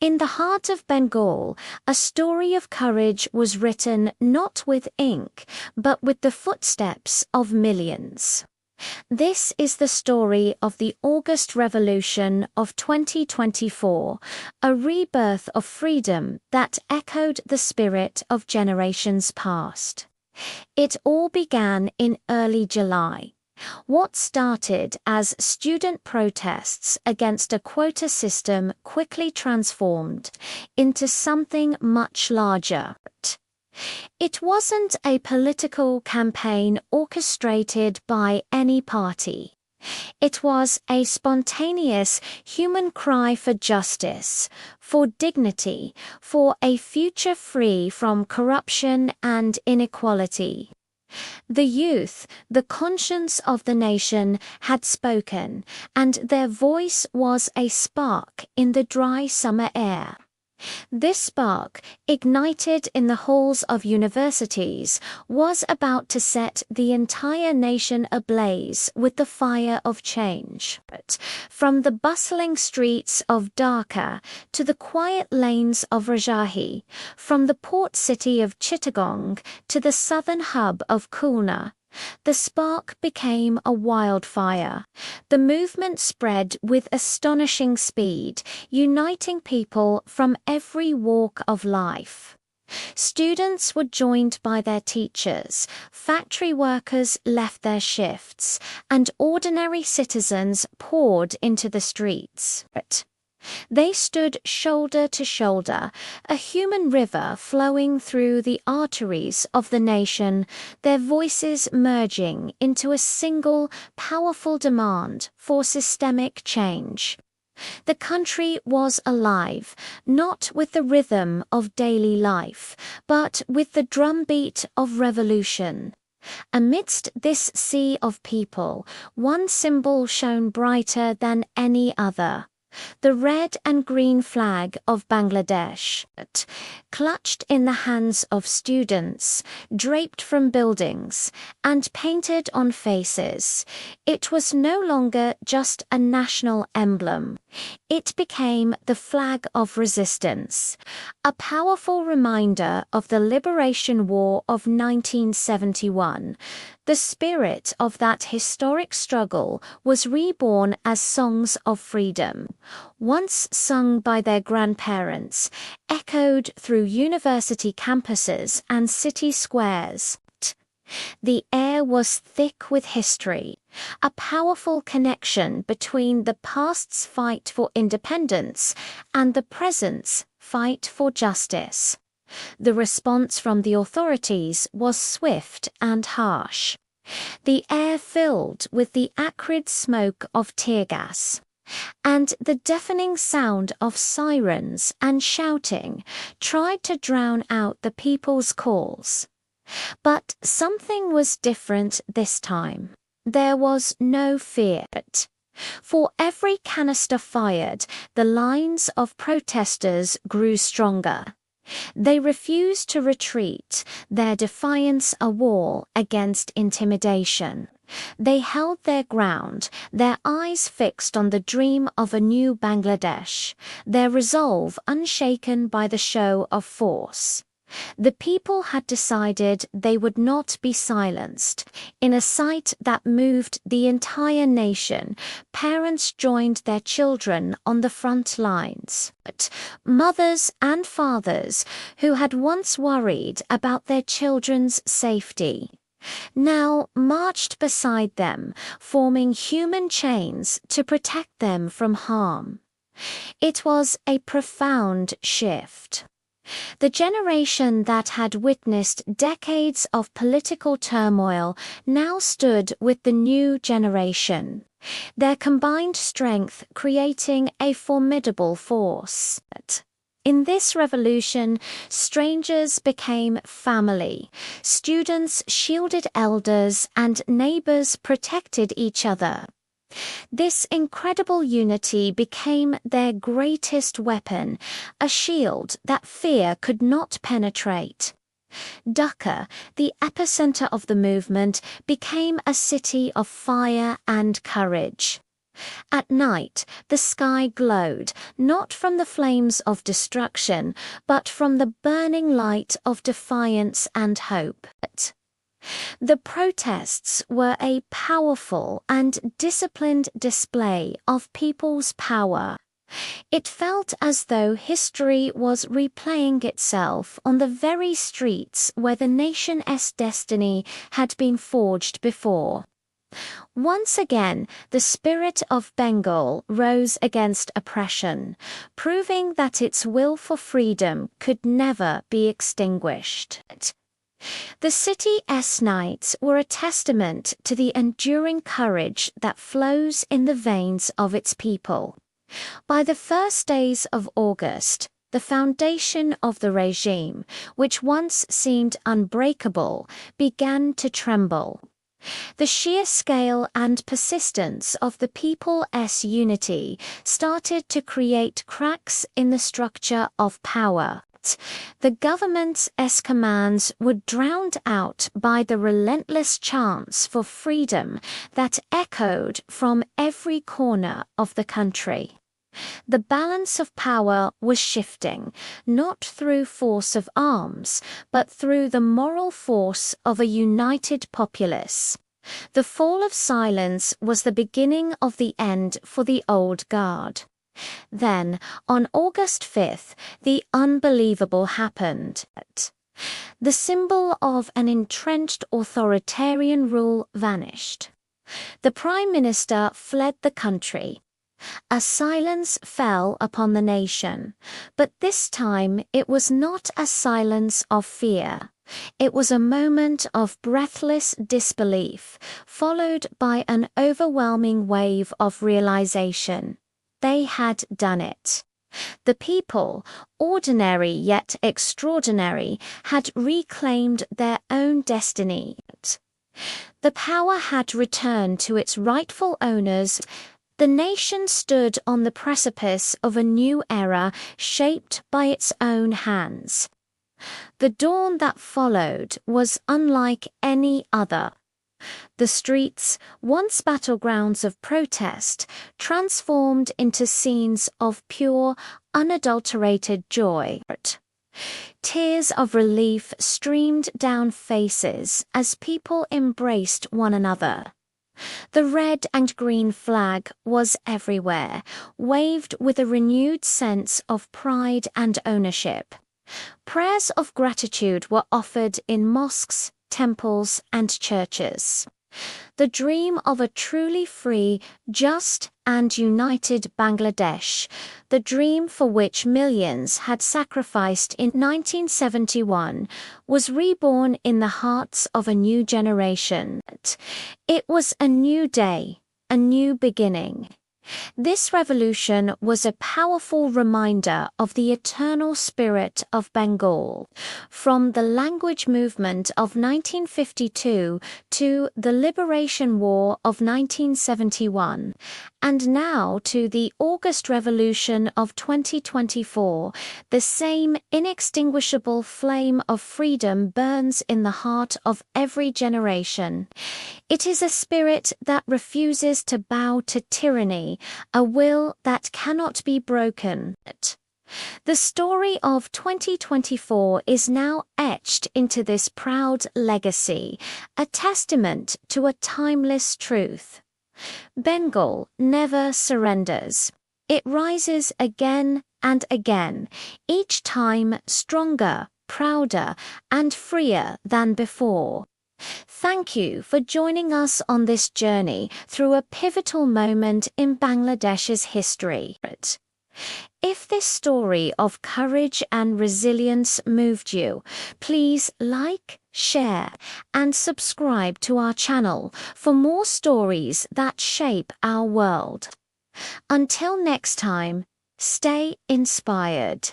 In the heart of Bengal, a story of courage was written not with ink, but with the footsteps of millions. This is the story of the August Revolution of 2024, a rebirth of freedom that echoed the spirit of generations past. It all began in early July. What started as student protests against a quota system quickly transformed into something much larger. It wasn't a political campaign orchestrated by any party. It was a spontaneous human cry for justice, for dignity, for a future free from corruption and inequality. The youth, the conscience of the nation, had spoken, and their voice was a spark in the dry summer air. This spark, ignited in the halls of universities, was about to set the entire nation ablaze with the fire of change. From the bustling streets of Dhaka to the quiet lanes of Rajshahi, from the port city of Chittagong to the southern hub of Khulna, the spark became a wildfire. The movement spread with astonishing speed, uniting people from every walk of life. Students were joined by their teachers, factory workers left their shifts, and ordinary citizens poured into the streets. They stood shoulder to shoulder, a human river flowing through the arteries of the nation, their voices merging into a single, powerful demand for systemic change. The country was alive, not with the rhythm of daily life, but with the drumbeat of revolution. Amidst this sea of people, one symbol shone brighter than any other. The red and green flag of Bangladesh, clutched in the hands of students, draped from buildings, and painted on faces. It was no longer just a national emblem. It became the flag of resistance, a powerful reminder of the Liberation War of 1971. The spirit of that historic struggle was reborn as songs of freedom, once sung by their grandparents, echoed through university campuses and city squares. The air was thick with history, a powerful connection between the past's fight for independence and the present's fight for justice. The response from the authorities was swift and harsh. The air filled with the acrid smoke of tear gas, and the deafening sound of sirens and shouting tried to drown out the people's calls. But something was different this time. There was no fear. For every canister fired, the lines of protesters grew stronger. They refused to retreat, their defiance a wall against intimidation. They held their ground, their eyes fixed on the dream of a new Bangladesh, their resolve unshaken by the show of force. The people had decided they would not be silenced. In a sight that moved the entire nation, parents joined their children on the front lines. Mothers and fathers who had once worried about their children's safety now marched beside them, forming human chains to protect them from harm. It was a profound shift. The generation that had witnessed decades of political turmoil now stood with the new generation, their combined strength creating a formidable force. In this revolution, strangers became family. Students shielded elders and neighbors protected each other. This incredible unity became their greatest weapon, a shield that fear could not penetrate. Dhaka, the epicenter of the movement, became a city of fire and courage. At night, the sky glowed, not from the flames of destruction, but from the burning light of defiance and hope. The protests were a powerful and disciplined display of people's power. It felt as though history was replaying itself on the very streets where the nation's destiny had been forged before. Once again, the spirit of Bengal rose against oppression, proving that its will for freedom could never be extinguished. The city's nights were a testament to the enduring courage that flows in the veins of its people. By the first days of August, the foundation of the regime, which once seemed unbreakable, began to tremble. The sheer scale and persistence of the people's unity started to create cracks in the structure of power. The government's commands were drowned out by the relentless chants for freedom that echoed from every corner of the country. The balance of power was shifting, not through force of arms, but through the moral force of a united populace. The fall of silence was the beginning of the end for the old guard. Then, on August 5th, the unbelievable happened. The symbol of an entrenched authoritarian rule vanished. The Prime Minister fled the country. A silence fell upon the nation, but this time it was not a silence of fear. It was a moment of breathless disbelief, followed by an overwhelming wave of realization. They had done it. The people, ordinary yet extraordinary, had reclaimed their own destiny. The power had returned to its rightful owners. The nation stood on the precipice of a new era shaped by its own hands. The dawn that followed was unlike any other. The streets, once battlegrounds of protest, transformed into scenes of pure, unadulterated joy. Tears of relief streamed down faces as people embraced one another. The red and green flag was everywhere, waved with a renewed sense of pride and ownership. Prayers of gratitude were offered in mosques, temples, and churches. The dream of a truly free, just, and united Bangladesh, the dream for which millions had sacrificed in 1971, was reborn in the hearts of a new generation. It was a new day, a new beginning. This revolution was a powerful reminder of the eternal spirit of Bengal, from the language movement of 1952 to the Liberation War of 1971, and now to the August Revolution of 2024. The same inextinguishable flame of freedom burns in the heart of every generation. It is a spirit that refuses to bow to tyranny, a will that cannot be broken. The story of 2024 is now etched into this proud legacy, a testament to a timeless truth. Bengal never surrenders. It rises again and again, each time stronger, prouder, and freer than before. Thank you for joining us on this journey through a pivotal moment in Bangladesh's history. If this story of courage and resilience moved you, please like, share, and subscribe to our channel for more stories that shape our world. Until next time, stay inspired.